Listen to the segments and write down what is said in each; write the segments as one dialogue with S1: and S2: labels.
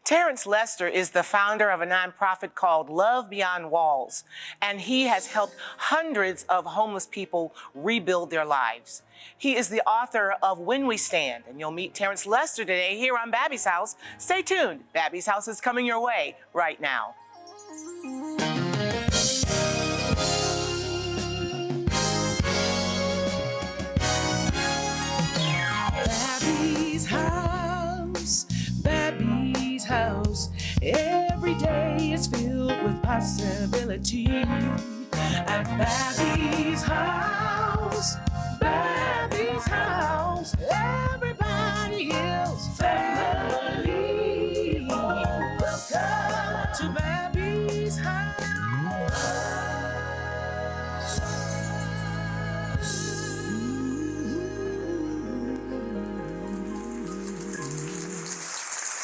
S1: Terence Lester is the founder of a nonprofit called Love Beyond Walls, and he has helped hundreds of homeless people rebuild their lives. He is the author of When We Stand, and you'll meet Terence Lester today here on Babbie's House. Stay tuned. Babbie's House is coming your way right now.
S2: Babbie's house, Babbie's house. Every day is filled with possibility. At Babbie's house, Babbie's house. Everybody is family. Welcome to Babbie's house.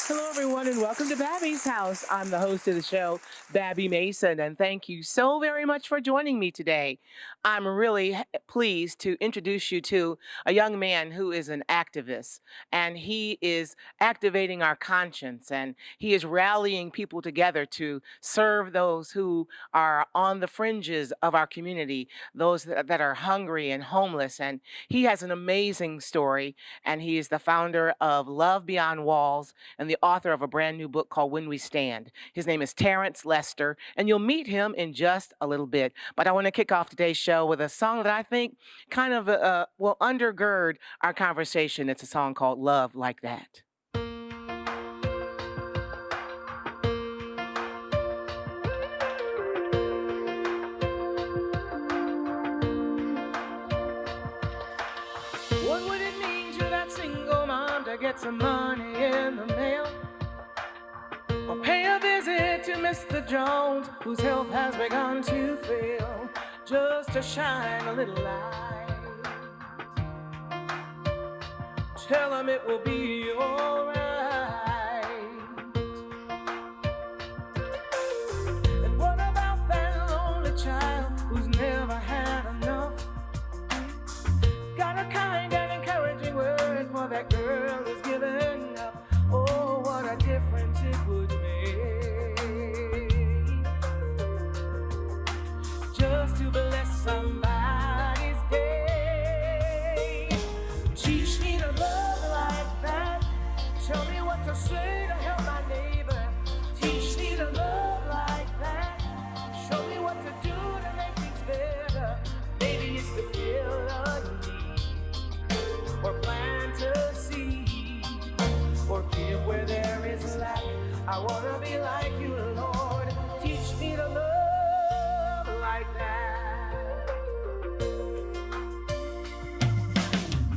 S1: Hello, everyone, and welcome to Babbie's House. I'm the host of the show, Babbie Mason, and thank you so very much for joining me today. I'm really pleased to introduce you to a young man who is an activist, and he is activating our conscience, and he is rallying people together to serve those who are on the fringes of our community, those that are hungry and homeless. And he has an amazing story, and he is the founder of Love Beyond Walls and the author of a brand new book called When We Stand. His name is Terence Lester, and you'll meet him in just a little bit. But I want to kick off today's show with a song that I think kind of will undergird our conversation. It's a song called Love Like That. What would it mean to that single mom to get some money in the mail? Or pay a visit to Mr. Jones, whose health has begun to fail, just to shine a little light. Tell him it will be alright. And what about that lonely child who's never had enough? Got a kind and encouraging word for that girl who's given up. Oh, what a difference it would make just to bless somebody's day. Teach me to love like that. Tell me what to say to help my neighbor. Teach me to love like that. Show me what to do to make things better. Maybe it's to feel a need or plant a seed or give where there is lack. I wanna be like you, Lord. Teach me to love like that.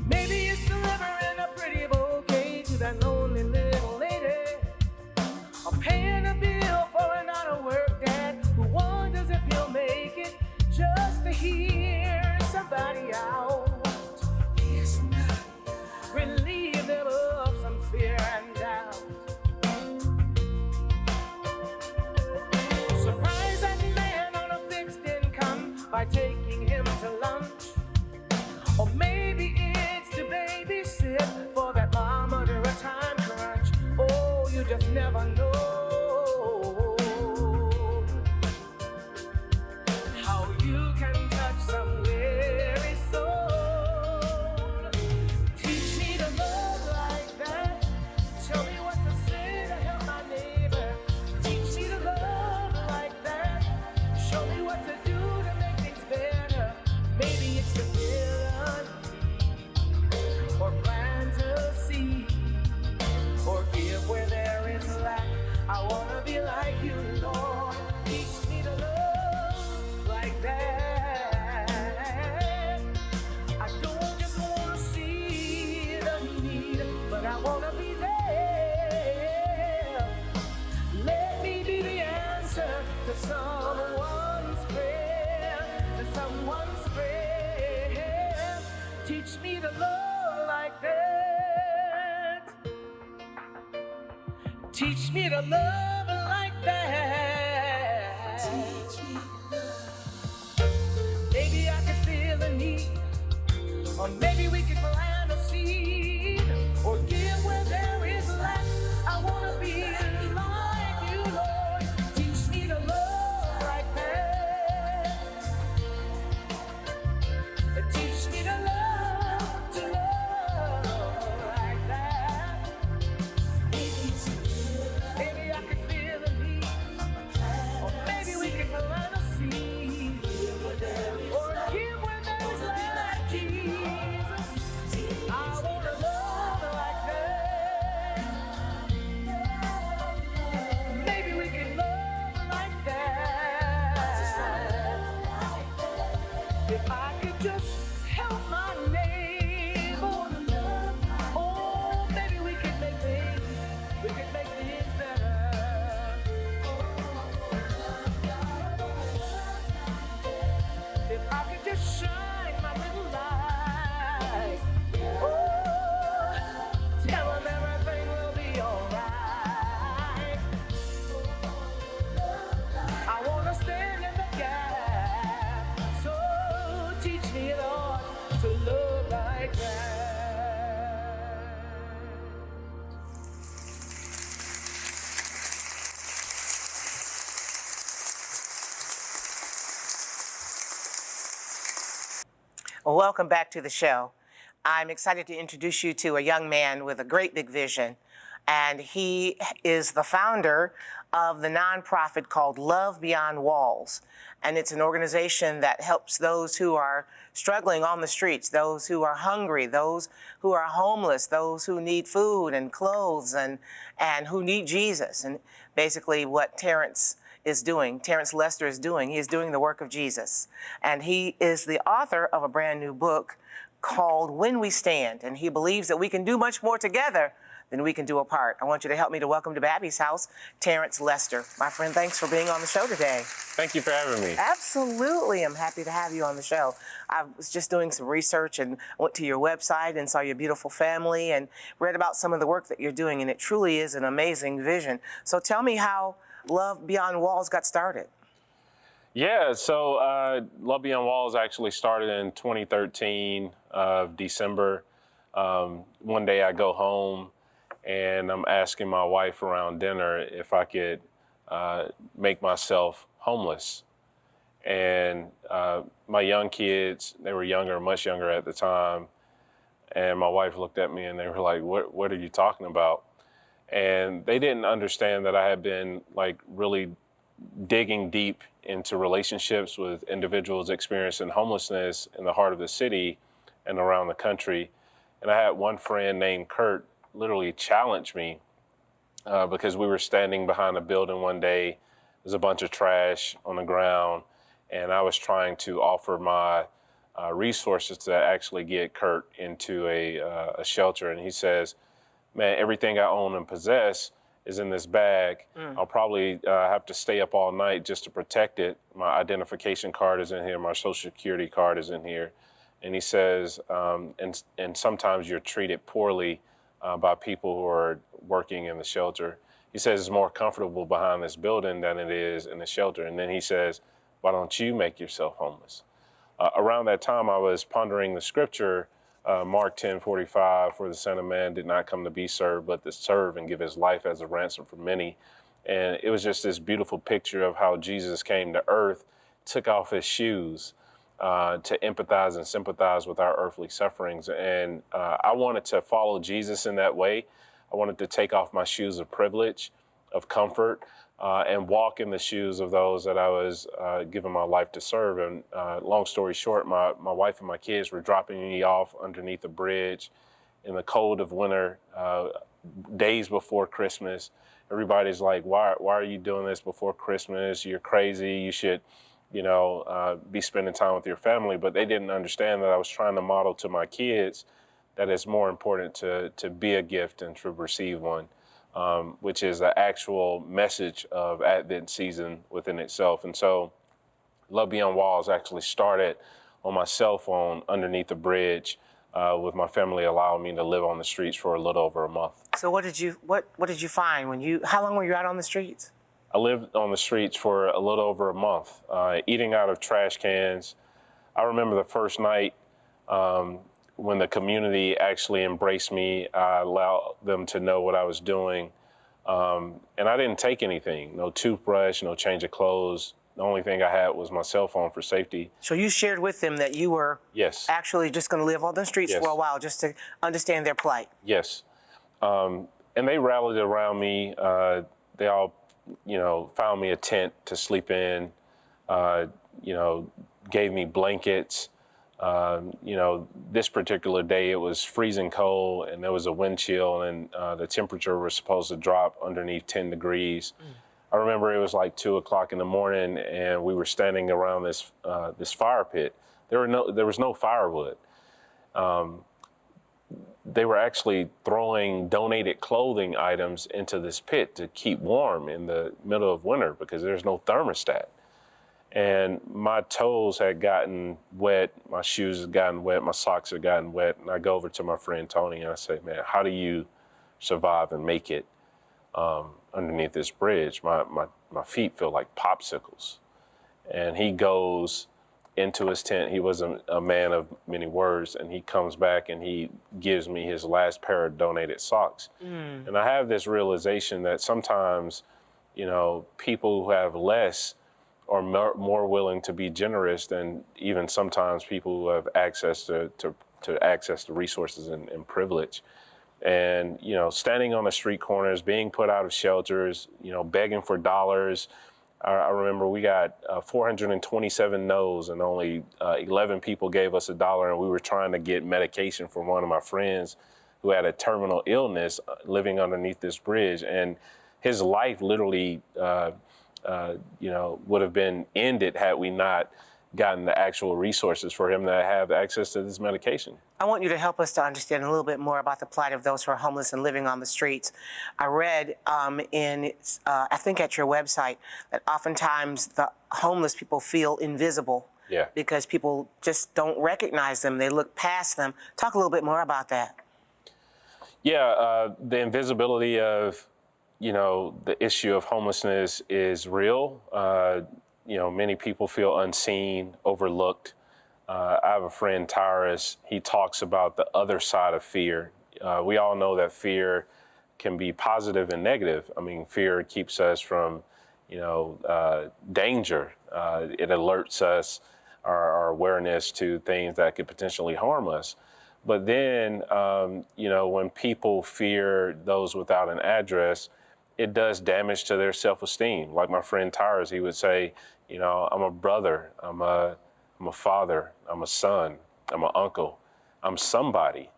S1: Maybe it's delivering a pretty bouquet to that lonely little lady, or paying a bill for an out-of-work dad who wonders if he'll make it, just to hear somebody out, relieve them of some fear and doubt. Surprise that man on a fixed income by taking him to lunch. Or maybe it's to babysit for that mom under a time crunch. Oh, you just never know how you can touch some weary soul. Teach me to love like that. Tell me what to say to help my neighbor. Teach me to love like that. Show me what to do to make things better. Maybe it's to fill a need or plant a seed or give where there is lack. I wanna be like you, Lord. Teach me to love like that. I don't just wanna see the need, but I wanna be there. Let me be the answer to someone's prayer, to someone's prayer. Teach me to love like that. Teach me to love like that. Teach me to love. Maybe I can feel a need, or maybe we can plant a seed, or give where there is lack. I wanna be make things better. If I could just shine my little light, ooh, tell them everything will be alright. I wanna stand in the gap, so teach me, Lord, to love like that. Well, welcome back to the show. I'm excited to introduce you to a young man with a great big vision, and he is the founder of the nonprofit called Love Beyond Walls, and it's an organization that helps those who are struggling on the streets, those who are hungry, those who are homeless, those who need food and clothes and who need Jesus. And basically what Terence Lester is doing, he is doing the work of Jesus. And he is the author of a brand new book called When We Stand, and he believes that we can do much more together than we can do apart. I want you to help me to welcome to Babbie's house, Terence Lester. My friend, thanks for being on the show today.
S3: Thank you for having me.
S1: Absolutely, I'm happy to have you on the show. I was just doing some research and went to your website and saw your beautiful family and read about some of the work that you're doing, and it truly is an amazing vision. So tell me how Love Beyond Walls got started.
S3: Yeah, so Love Beyond Walls actually started in 2013, December. One day I go home and I'm asking my wife around dinner if I could make myself homeless. And my young kids, they were younger, much younger at the time, and my wife looked at me and they were like, what are you talking about? And they didn't understand that I had been like really digging deep into relationships with individuals experiencing homelessness in the heart of the city and around the country. And I had one friend named Kurt literally challenge me because we were standing behind a building one day. There's a bunch of trash on the ground, and I was trying to offer my resources to actually get Kurt into a shelter. And he says, man, everything I own and possess is in this bag. I'll probably have to stay up all night just to protect it. My identification card is in here, my social security card is in here. And he says, and sometimes you're treated poorly by people who are working in the shelter. He says it's more comfortable behind this building than it is in the shelter. And then he says, why don't you make yourself homeless? Around that time, I was pondering the scripture, Mark 10:45, for the Son of Man did not come to be served, but to serve and give his life as a ransom for many. And it was just this beautiful picture of how Jesus came to earth, took off his shoes to empathize and sympathize with our earthly sufferings. And I wanted to follow Jesus in that way. I wanted to take off my shoes of privilege, of comfort, and walk in the shoes of those that I was giving my life to serve. And long story short, my wife and my kids were dropping me off underneath a bridge in the cold of winter, days before Christmas. Everybody's like, why are you doing this before Christmas? You're crazy. You should, be spending time with your family. But they didn't understand that I was trying to model to my kids that it's more important to be a gift than to receive one. Which is the actual message of Advent season within itself. And so Love Beyond Walls actually started on my cell phone underneath the bridge with my family allowing me to live on the streets for a little over a month.
S1: So what did you find how long were you out on the streets?
S3: I lived on the streets for a little over a month, eating out of trash cans. I remember the first night when the community actually embraced me. I allowed them to know what I was doing. And I didn't take anything, no toothbrush, no change of clothes. The only thing I had was my cell phone for safety.
S1: So you shared with them that you were actually just going to live on the streets for a while just to understand their plight.
S3: Yes. And they rallied around me. They all, found me a tent to sleep in, gave me blankets. This particular day it was freezing cold and there was a wind chill and the temperature was supposed to drop underneath 10 degrees. I remember it was like 2 o'clock in the morning and we were standing around this fire pit. There was no firewood. they were actually throwing donated clothing items into this pit to keep warm in the middle of winter because there's no thermostat. And my toes had gotten wet, my shoes had gotten wet, my socks had gotten wet. And I go over to my friend Tony and I say, man, how do you survive and make it underneath this bridge? My feet feel like popsicles. And he goes into his tent. He was a man of many words, and he comes back and he gives me his last pair of donated socks. And I have this realization that sometimes, you know, people who have less are more willing to be generous than even sometimes people who have access to access to resources and privilege. And, you know, standing on the street corners, being put out of shelters, you know, begging for dollars. I remember we got 427 no's and only 11 people gave us $1, and we were trying to get medication for one of my friends who had a terminal illness living underneath this bridge. And his life literally, you know, would have been ended had we not gotten the actual resources for him to have access to this medication.
S1: I want you to help us to understand a little bit more about the plight of those who are homeless and living on the streets. I read I think at your website, that oftentimes the homeless people feel invisible.
S3: Yeah.
S1: Because people just don't recognize them. They look past them. Talk a little bit more about that.
S3: Yeah, the invisibility of, you know, the issue of homelessness is real. You know, many people feel unseen, overlooked. I have a friend, Tyrus. He talks about the other side of fear. We all know that fear can be positive and negative. I mean, fear keeps us from, you know, danger. It alerts us, our awareness to things that could potentially harm us. But then, you know, when people fear those without an address, it does damage to their self-esteem. Like my friend Tyrus, he would say, you know, I'm a brother, I'm a father, I'm a son, I'm an uncle, I'm somebody.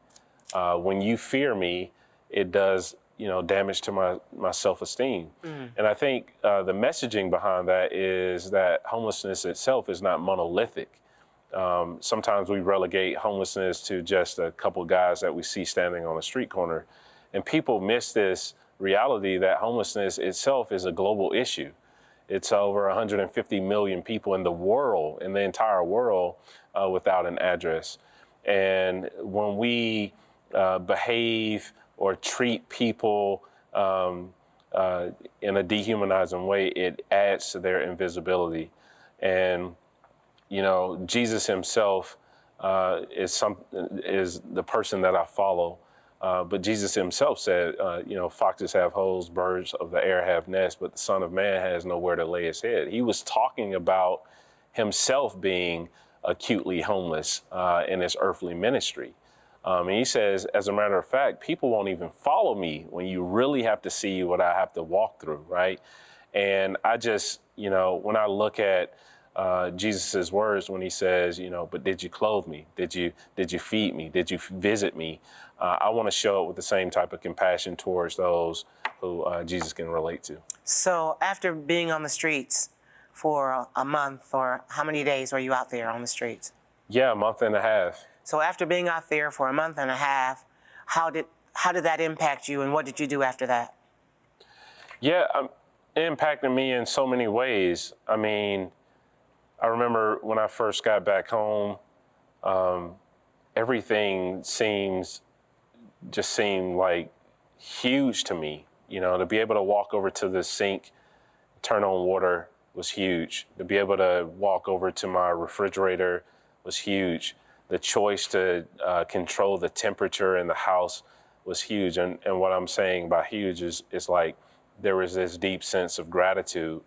S3: When you fear me, it does, you know, damage to my self-esteem. And I think the messaging behind that is that homelessness itself is not monolithic. Sometimes we relegate homelessness to just a couple guys that we see standing on a street corner. And people miss this reality that homelessness itself is a global issue. It's over 150 million people in the world, in the entire world, without an address. And when we behave or treat people in a dehumanizing way, it adds to their invisibility. And you know, Jesus himself is the person that I follow. But Jesus himself said, you know, foxes have holes, birds of the air have nests, but the Son of Man has nowhere to lay his head. He was talking about himself being acutely homeless in his earthly ministry. And he says, as a matter of fact, people won't even follow me when you really have to see what I have to walk through, right? And I just, you know, when I look at Jesus's words when he says, you know, but did you clothe me? Did you feed me? Did you visit me? I want to show it with the same type of compassion towards those who Jesus can relate to.
S1: So after being on the streets for a month, or how many days were you out there on the streets?
S3: Yeah, a month and a half.
S1: So after being out there for a month and a half, how did that impact you, and what did you do after that?
S3: Yeah, it impacted me in so many ways. I mean, I remember when I first got back home, everything seemed like huge to me. You know, to be able to walk over to the sink, turn on water was huge. To be able to walk over to my refrigerator was huge. The choice to control the temperature in the house was huge. And what I'm saying by huge is like there was this deep sense of gratitude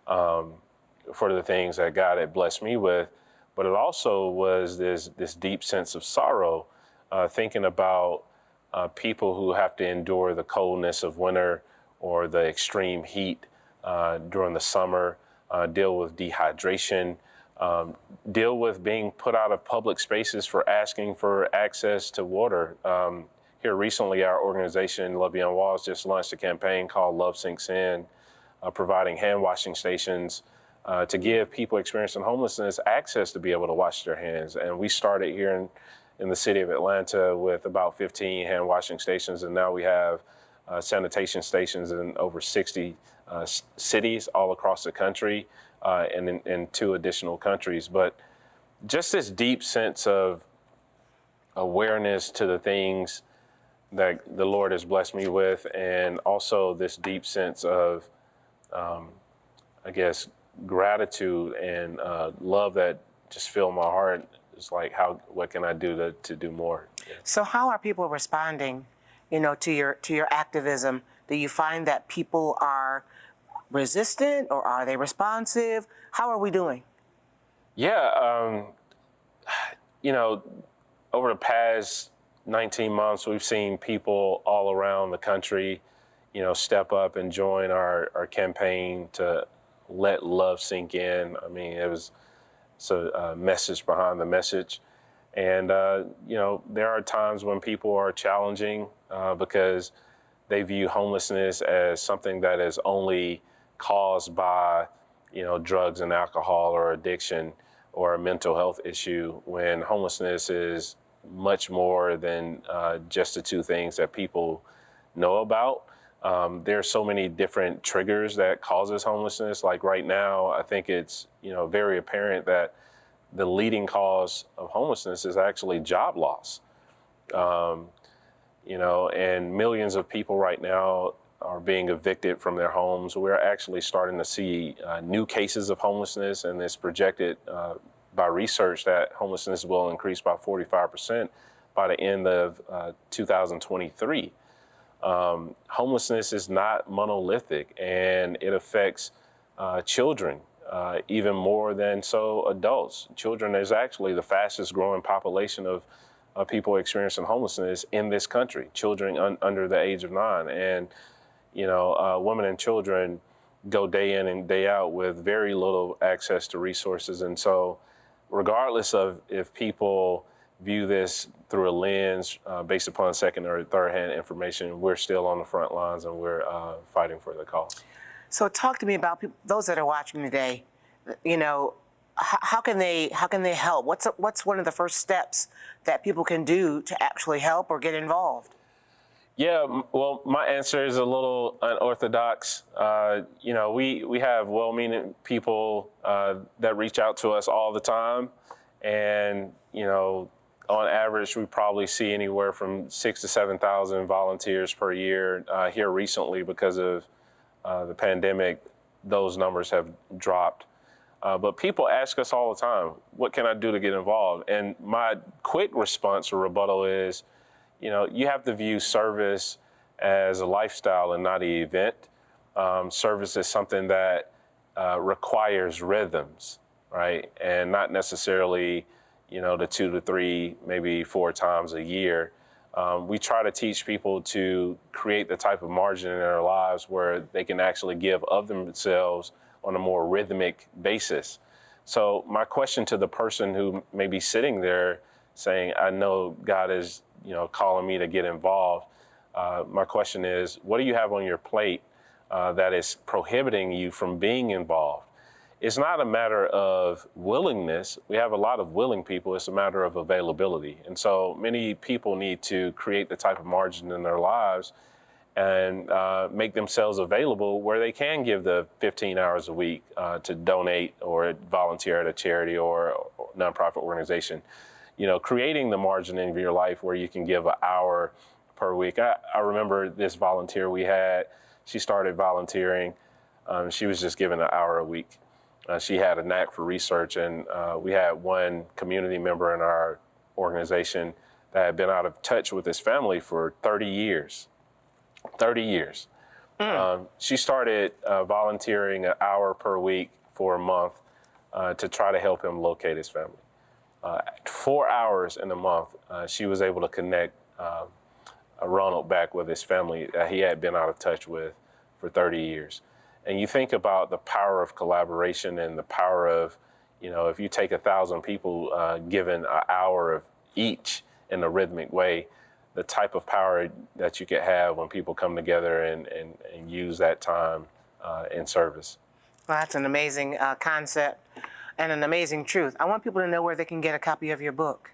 S3: for the things that God had blessed me with. But it also was this deep sense of sorrow, thinking about people who have to endure the coldness of winter or the extreme heat during the summer, deal with dehydration, deal with being put out of public spaces for asking for access to water. Here recently, our organization, Love Beyond Walls, just launched a campaign called Love Sinks In, providing hand washing stations to give people experiencing homelessness access to be able to wash their hands. And we started here in the city of Atlanta with about 15 hand washing stations, and now we have sanitation stations in over 60 cities all across the country, and in 2 additional countries. But just this deep sense of awareness to the things that the Lord has blessed me with, and also this deep sense of, I guess, gratitude and love that just fill my heart. It's like, what can I do to do more? Yeah.
S1: So how are people responding, to your activism? Do you find that people are resistant, or are they responsive? How are we doing?
S3: Yeah, over the past 19 months, we've seen people all around the country, step up and join our campaign to let love sink in. I mean, it's a message behind the message. And, there are times when people are challenging because they view homelessness as something that is only caused by, drugs and alcohol or addiction or a mental health issue, when homelessness is much more than just the 2 things that people know about. There are so many different triggers that causes homelessness. Like right now, I think it's, very apparent that the leading cause of homelessness is actually job loss. And millions of people right now are being evicted from their homes. We're actually starting to see new cases of homelessness, and it's projected by research that homelessness will increase by 45% by the end of 2023. Homelessness is not monolithic, and it affects children even more than so adults. Children is actually the fastest growing population of people experiencing homelessness in this country, children under the age of 9. And, women and children go day in and day out with very little access to resources. And so regardless of if people view this through a lens based upon second or third hand information, we're still on the front lines, and we're fighting for the cause.
S1: So talk to me about those that are watching today. How can they help? What's one of the first steps that people can do to actually help or get involved?
S3: Yeah, well, my answer is a little unorthodox. We have well-meaning people that reach out to us all the time, and on average, we probably see anywhere from 6,000 to 7,000 volunteers per year. Here recently, because of the pandemic, those numbers have dropped. But people ask us all the time, what can I do to get involved? And my quick response or rebuttal is, you have to view service as a lifestyle and not an event. Service is something that requires rhythms, right? And not necessarily, the 2 to 3, maybe 4 times a year. We try to teach people to create the type of margin in their lives where they can actually give of themselves on a more rhythmic basis. So my question to the person who may be sitting there saying, I know God is, calling me to get involved. My question is, what do you have on your plate that is prohibiting you from being involved? It's not a matter of willingness. We have a lot of willing people. It's a matter of availability. And so many people need to create the type of margin in their lives and make themselves available where they can give the 15 hours a week to donate or volunteer at a charity or nonprofit organization. Creating the margin in your life where you can give an hour per week. I remember this volunteer we had. She started volunteering. She was just given an hour a week. She had a knack for research, and we had one community member in our organization that had been out of touch with his family for 30 years. 30 years. She started volunteering an hour per week for a month to try to help him locate his family. 4 hours in a month, she was able to connect Ronald back with his family that he had been out of touch with for 30 years. And you think about the power of collaboration and the power of, if you take 1,000 people given an hour of each in a rhythmic way, the type of power that you could have when people come together and use that time in service.
S1: Well, that's an amazing concept and an amazing truth. I want people to know where they can get a copy of your book.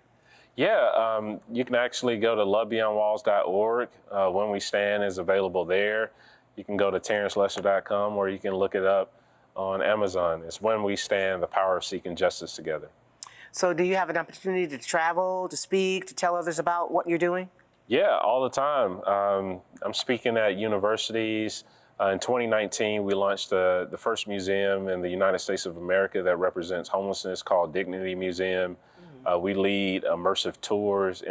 S3: Yeah, you can actually go to lovebeyondwalls.org. When We Stand is available there. You can go to terencelester.com, or you can look it up on Amazon. It's When We Stand, The Power of Seeking Justice Together.
S1: So do you have an opportunity to travel, to speak, to tell others about what you're doing?
S3: Yeah, all the time. I'm speaking at universities. In 2019, we launched the first museum in the United States of America that represents homelessness, called Dignity Museum. We lead immersive tours.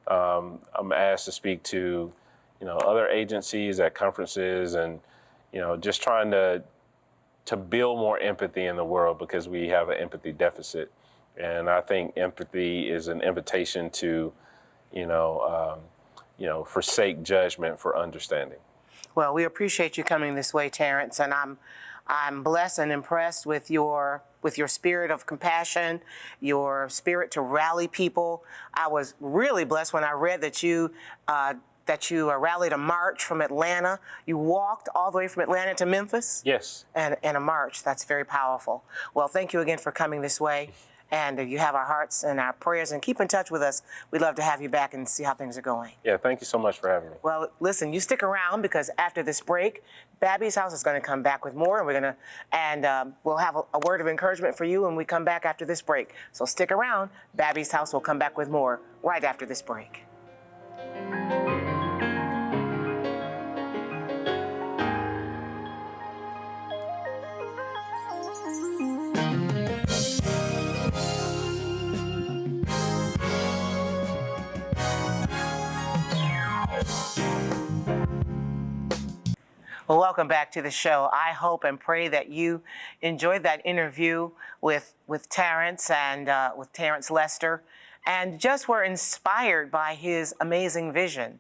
S3: I'm asked to speak to, other agencies at conferences, and, just trying to build more empathy in the world, because we have an empathy deficit. And I think empathy is an invitation to, forsake judgment for understanding.
S1: Well, we appreciate you coming this way, Terence, and I'm blessed and impressed with your spirit of compassion, your spirit to rally people. I was really blessed when I read that you rallied a march from Atlanta. You walked all the way from Atlanta to Memphis?
S3: Yes.
S1: And a march. That's very powerful. Well, thank you again for coming this way. And you have our hearts and our prayers, and keep in touch with us. We'd love to have you back and see how things are going.
S3: Yeah, thank you so much for having me.
S1: Well, listen, you stick around, because after this break, Babbie's House is going to come back with more, and we'll have a word of encouragement for you when we come back after this break. So stick around. Babbie's House will come back with more right after this break. Well, welcome back to the show. I hope and pray that you enjoyed that interview with Terence and with Terence Lester, and just were inspired by his amazing vision.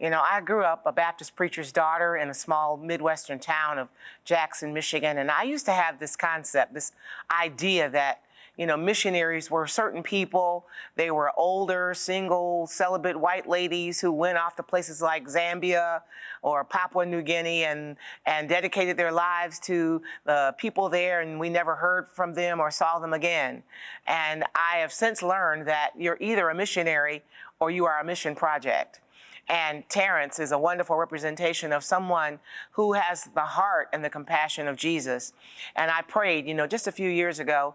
S1: I grew up a Baptist preacher's daughter in a small Midwestern town of Jackson, Michigan, and I used to have this concept, this idea that missionaries were certain people. They were older, single, celibate white ladies who went off to places like Zambia or Papua New Guinea and dedicated their lives to the people there, and we never heard from them or saw them again. And I have since learned that you're either a missionary or you are a mission project. And Terence is a wonderful representation of someone who has the heart and the compassion of Jesus. And I prayed, just a few years ago,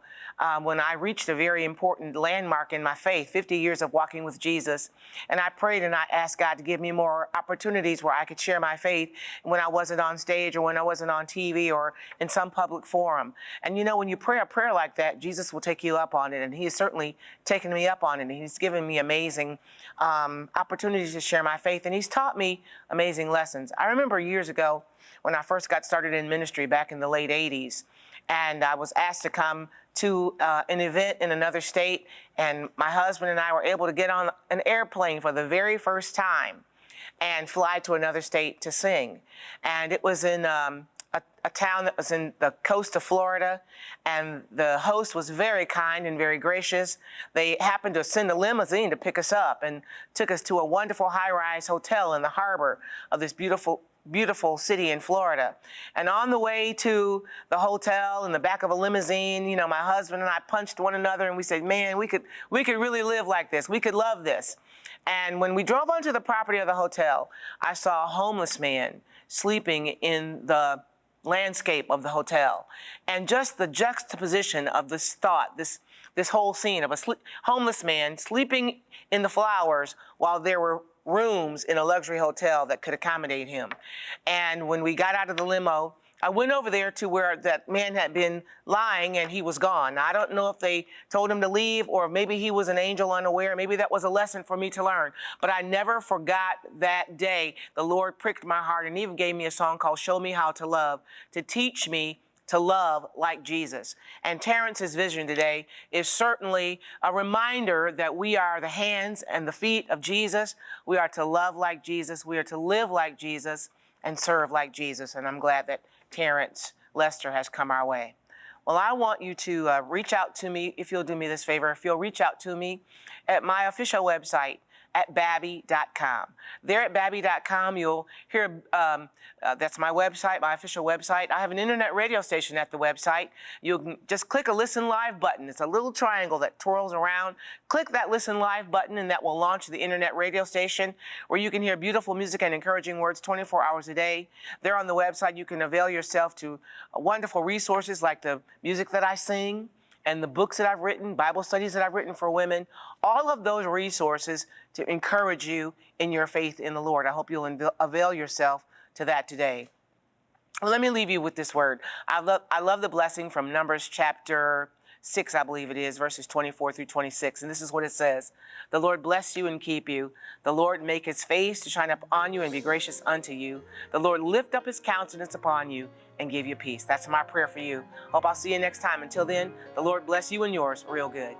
S1: when I reached a very important landmark in my faith, 50 years of walking with Jesus. And I prayed and I asked God to give me more opportunities where I could share my faith when I wasn't on stage or when I wasn't on TV or in some public forum. And when you pray a prayer like that, Jesus will take you up on it. And he has certainly taken me up on it. And he's given me amazing opportunities to share my faith. And he's taught me amazing lessons. I remember years ago when I first got started in ministry back in the late 80s, and I was asked to come to an event in another state, and my husband and I were able to get on an airplane for the very first time and fly to another state to sing. And it was in a town that was in the coast of Florida, and the host was very kind and very gracious. They happened to send a limousine to pick us up and took us to a wonderful high-rise hotel in the harbor of this beautiful city in Florida. And on the way to the hotel in the back of a limousine, my husband and I punched one another and we said, man, we could really live like this. We could love this. And when we drove onto the property of the hotel, I saw a homeless man sleeping in the landscape of the hotel. And just the juxtaposition of this thought, this whole scene of a homeless man sleeping in the flowers while there were rooms in a luxury hotel that could accommodate him. And when we got out of the limo, I went over there to where that man had been lying, and he was gone. Now, I don't know if they told him to leave or maybe he was an angel unaware. Maybe that was a lesson for me to learn. But I never forgot that day. The Lord pricked my heart and even gave me a song called Show Me How to Love, to teach me to love like Jesus. And Terence's vision today is certainly a reminder that we are the hands and the feet of Jesus. We are to love like Jesus. We are to live like Jesus and serve like Jesus. And I'm glad that Terence Lester has come our way. Well, I want you to reach out to me, if you'll do me this favor, if you'll reach out to me at my official website at Babbie.com. There at Babbie.com, you'll hear, that's my website, my official website. I have an internet radio station at the website. You can just click a Listen Live button. It's a little triangle that twirls around. Click that Listen Live button, and that will launch the internet radio station where you can hear beautiful music and encouraging words 24 hours a day. There on the website, you can avail yourself to wonderful resources like the music that I sing, and the books that I've written, Bible studies that I've written for women, all of those resources to encourage you in your faith in the Lord. I hope you'll avail yourself to that today. Well, let me leave you with this word. I love the blessing from Numbers chapter 6, I believe it is, verses 24 through 26. And this is what it says. The Lord bless you and keep you. The Lord make his face to shine up on you and be gracious unto you. The Lord lift up his countenance upon you and give you peace. That's my prayer for you. Hope I'll see you next time. Until then, the Lord bless you and yours real good.